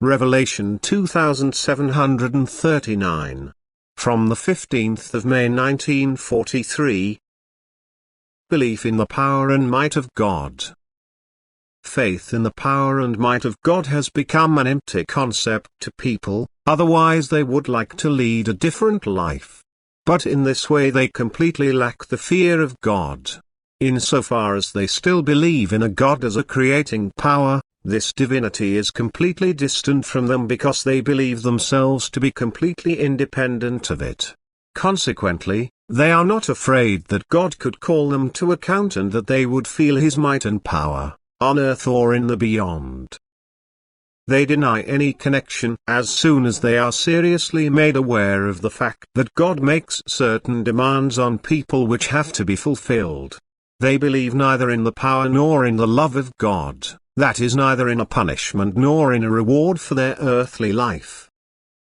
Revelation 2739. From the 15th of May 1943. Belief in the power and might of God. Faith in the power and might of God has become an empty concept to people, otherwise they would like to lead a different life. But in this way they completely lack the fear of God. Insofar as they still believe in a God as a creating power, this divinity is completely distant from them because they believe themselves to be completely independent of it. Consequently, they are not afraid that God could call them to account and that they would feel His might and power, on earth or in the beyond. They deny any connection as soon as they are seriously made aware of the fact that God makes certain demands on people which have to be fulfilled. They believe neither in the power nor in the love of God, that is, neither in a punishment nor in a reward for their earthly life.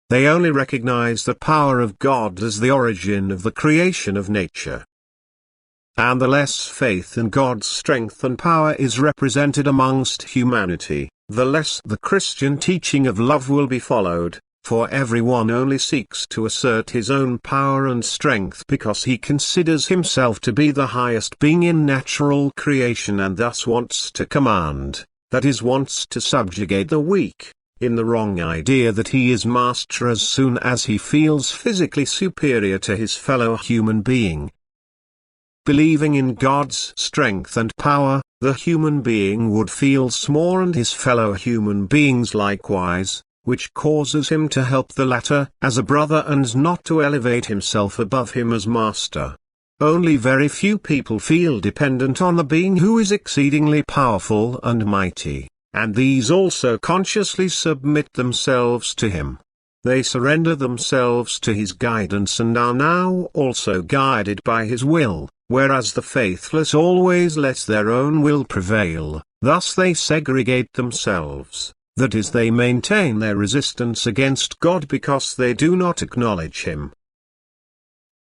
They only recognize the power of God as the origin of the creation of nature. And the less faith in God's strength and power is represented amongst humanity, the less the Christian teaching of love will be followed, for everyone only seeks to assert his own power and strength because he considers himself to be the highest being in natural creation and thus wants to command, that is, wants to subjugate the weak, in the wrong idea that he is master as soon as he feels physically superior to his fellow human being. Believing in God's strength and power, the human being would feel small and his fellow human beings likewise, which causes him to help the latter as a brother and not to elevate himself above him as master. Only very few people feel dependent on the being who is exceedingly powerful and mighty, and these also consciously submit themselves to him. They surrender themselves to his guidance and are now also guided by his will, whereas the faithless always let their own will prevail. Thus they segregate themselves, that is, they maintain their resistance against God because they do not acknowledge him.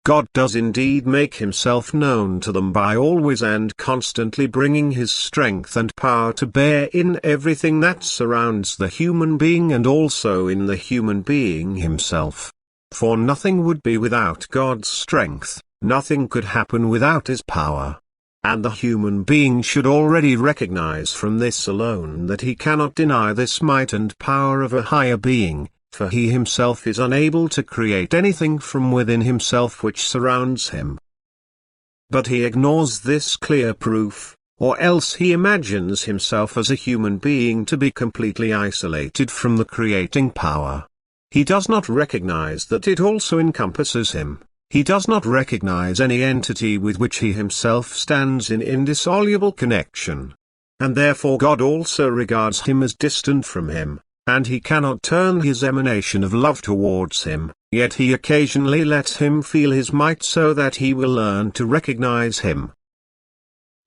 God does indeed make himself known to them by always and constantly bringing his strength and power to bear in everything that surrounds the human being and also in the human being himself. For nothing would be without God's strength, nothing could happen without his power. And the human being should already recognize from this alone that he cannot deny this might and power of a higher being, for he himself is unable to create anything from within himself which surrounds him. But he ignores this clear proof, or else he imagines himself as a human being to be completely isolated from the creating power. He does not recognize that it also encompasses him. He does not recognize any entity with which he himself stands in indissoluble connection. And therefore God also regards him as distant from him, and he cannot turn his emanation of love towards him, yet he occasionally lets him feel his might so that he will learn to recognize him.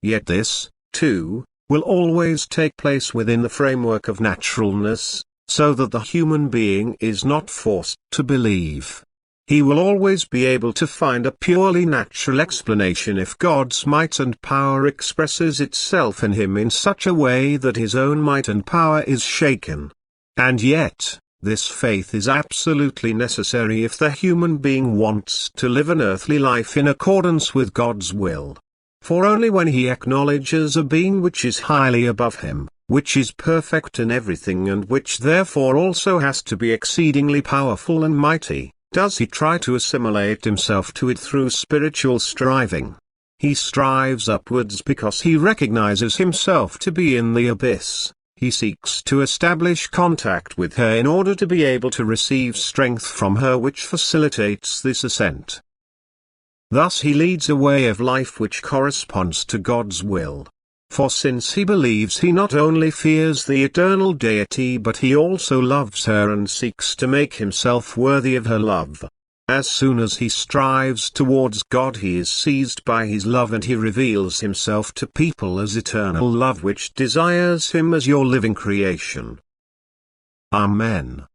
Yet this, too, will always take place within the framework of naturalness, so that the human being is not forced to believe. He will always be able to find a purely natural explanation if God's might and power expresses itself in him in such a way that his own might and power is shaken. And yet, this faith is absolutely necessary if the human being wants to live an earthly life in accordance with God's will. For only when he acknowledges a being which is highly above him, which is perfect in everything and which therefore also has to be exceedingly powerful and mighty, does he try to assimilate himself to it through spiritual striving. He strives upwards because he recognizes himself to be in the abyss. He seeks to establish contact with her in order to be able to receive strength from her which facilitates this ascent. Thus he leads a way of life which corresponds to God's will. For since he believes, he not only fears the eternal deity but he also loves her and seeks to make himself worthy of her love. As soon as he strives towards God, he is seized by his love and he reveals himself to people as eternal love which desires him as your living creation. Amen.